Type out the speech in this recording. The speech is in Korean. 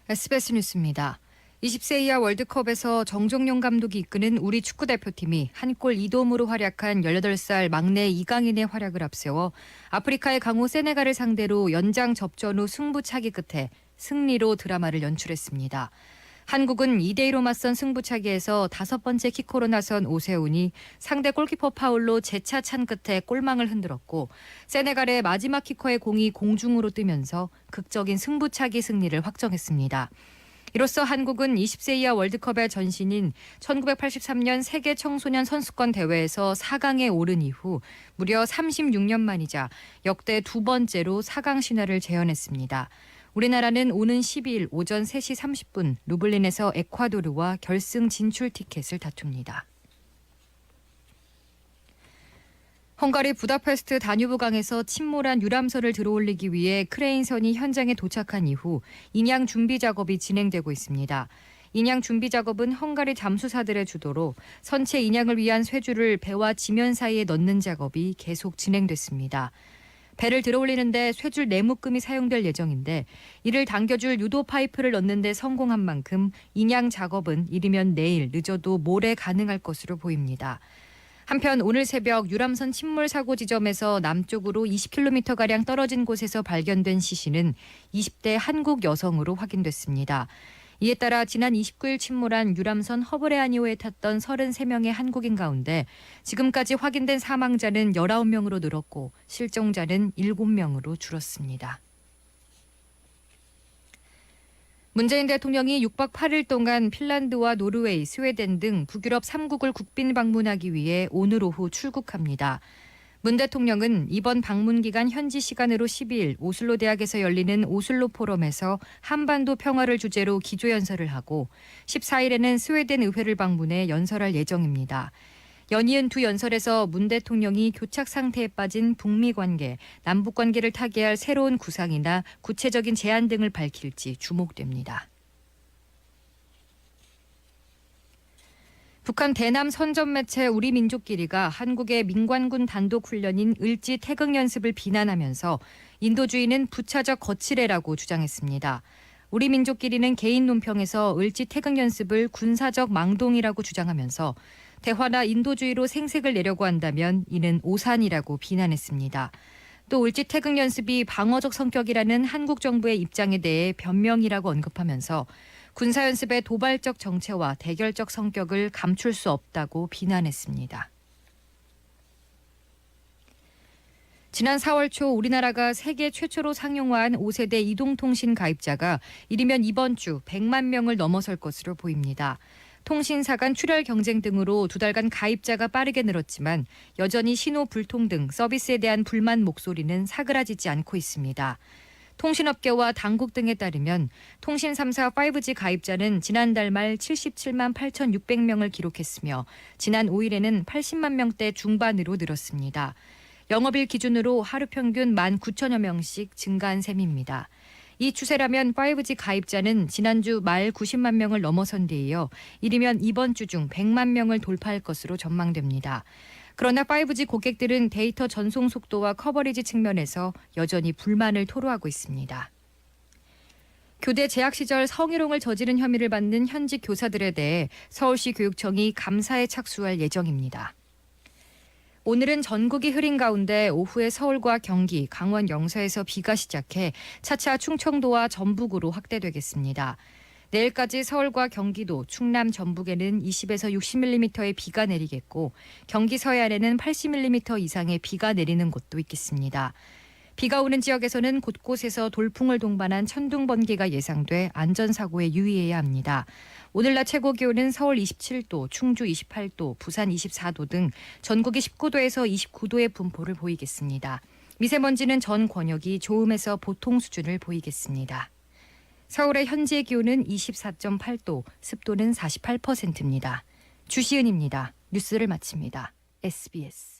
SBS 뉴스입니다. 20세 이하 월드컵에서 정종용 감독이 이끄는 우리 축구대표팀이 한 골 2도움으로 활약한 18살 막내 이강인의 활약을 앞세워 아프리카의 강호 세네갈을 상대로 연장 접전 후 승부차기 끝에 승리로 드라마를 연출했습니다. 한국은 2대2로 맞선 승부차기에서 5번째 키커로 나선 오세훈이 상대 골키퍼 파울로 재차 찬 끝에 골망을 흔들었고 세네갈의 마지막 키커의 공이 공중으로 뜨면서 극적인 승부차기 승리를 확정했습니다. 이로써 한국은 20세 이하 월드컵의 전신인 1983년 세계 청소년 선수권 대회에서 4강에 오른 이후 무려 36년 만이자 역대 두 번째로 4강 신화를 재현했습니다. 우리나라는 오는 12일 오전 3시 30분 루블린에서 에콰도르와 결승 진출 티켓을 다툽니다. 헝가리 부다페스트 다뉴브강에서 침몰한 유람선을 들어올리기 위해 크레인선이 현장에 도착한 이후 인양 준비 작업이 진행되고 있습니다. 인양 준비 작업은 헝가리 잠수사들의 주도로 선체 인양을 위한 쇠줄을 배와 지면 사이에 넣는 작업이 계속 진행됐습니다. 배를 들어올리는데 쇠줄 내묶음이 사용될 예정인데 이를 당겨줄 유도 파이프를 넣는 데 성공한 만큼 인양 작업은 이르면 내일 늦어도 모레 가능할 것으로 보입니다. 한편 오늘 새벽 유람선 침몰 사고 지점에서 남쪽으로 20km가량 떨어진 곳에서 발견된 시신은 20대 한국 여성으로 확인됐습니다. 이에 따라 지난 29일 침몰한 유람선 허브레아니오에 탔던 33명의 한국인 가운데 지금까지 확인된 사망자는 19명으로 늘었고 실종자는 7명으로 줄었습니다. 문재인 대통령이 6박 8일 동안 핀란드와 노르웨이, 스웨덴 등 북유럽 3국을 국빈 방문하기 위해 오늘 오후 출국합니다. 문 대통령은 이번 방문 기간 현지 시간으로 12일 오슬로 대학에서 열리는 오슬로 포럼에서 한반도 평화를 주제로 기조연설을 하고 14일에는 스웨덴 의회를 방문해 연설할 예정입니다. 연이은 두 연설에서 문 대통령이 교착 상태에 빠진 북미 관계, 남북 관계를 타개할 새로운 구상이나 구체적인 제안 등을 밝힐지 주목됩니다. 북한 대남 선전 매체 우리 민족끼리가 한국의 민관군 단독 훈련인 을지 태극 연습을 비난하면서 인도주의는 부차적 거칠애라고 주장했습니다. 우리 민족끼리는 개인 논평에서 을지 태극 연습을 군사적 망동이라고 주장하면서 대화나 인도주의로 생색을 내려고 한다면 이는 오산이라고 비난했습니다. 또 을지 태극 연습이 방어적 성격이라는 한국 정부의 입장에 대해 변명이라고 언급하면서 군사연습의 도발적 정체와 대결적 성격을 감출 수 없다고 비난했습니다. 지난 4월 초 우리나라가 세계 최초로 상용화한 5세대 이동통신 가입자가 이르면 이번 주 100만 명을 넘어설 것으로 보입니다. 통신사 간 출혈 경쟁 등으로 두 달간 가입자가 빠르게 늘었지만 여전히 신호 불통 등 서비스에 대한 불만 목소리는 사그라지지 않고 있습니다. 통신업계와 당국 등에 따르면 통신 3사 5G 가입자는 지난달 말 77만 8,600명을 기록했으며 지난 5일에는 80만 명대 중반으로 늘었습니다. 영업일 기준으로 하루 평균 19,000여 명씩 증가한 셈입니다. 이 추세라면 5G 가입자는 지난주 말 90만 명을 넘어선 데 이어 이르면 이번 주 중 100만 명을 돌파할 것으로 전망됩니다. 그러나 5G 고객들은 데이터 전송 속도와 커버리지 측면에서 여전히 불만을 토로하고 있습니다. 교대 재학 시절 성희롱을 저지른 혐의를 받는 현직 교사들에 대해 서울시 교육청이 감사에 착수할 예정입니다. 오늘은 전국이 흐린 가운데 오후에 서울과 경기, 강원 영서에서 비가 시작해 차차 충청도와 전북으로 확대되겠습니다. 내일까지 서울과 경기도, 충남, 전북에는 20에서 60mm의 비가 내리겠고 경기 서해안에는 80mm 이상의 비가 내리는 곳도 있겠습니다. 비가 오는 지역에서는 곳곳에서 돌풍을 동반한 천둥 번개가 예상돼 안전사고에 유의해야 합니다. 오늘 낮 최고 기온은 서울 27도, 충주 28도, 부산 24도 등 전국이 19도에서 29도의 분포를 보이겠습니다. 미세먼지는 전 권역이 좋음에서 보통 수준을 보이겠습니다. 서울의 현재 기온은 24.8도, 습도는 48%입니다. 주시은입니다. 뉴스를 마칩니다. SBS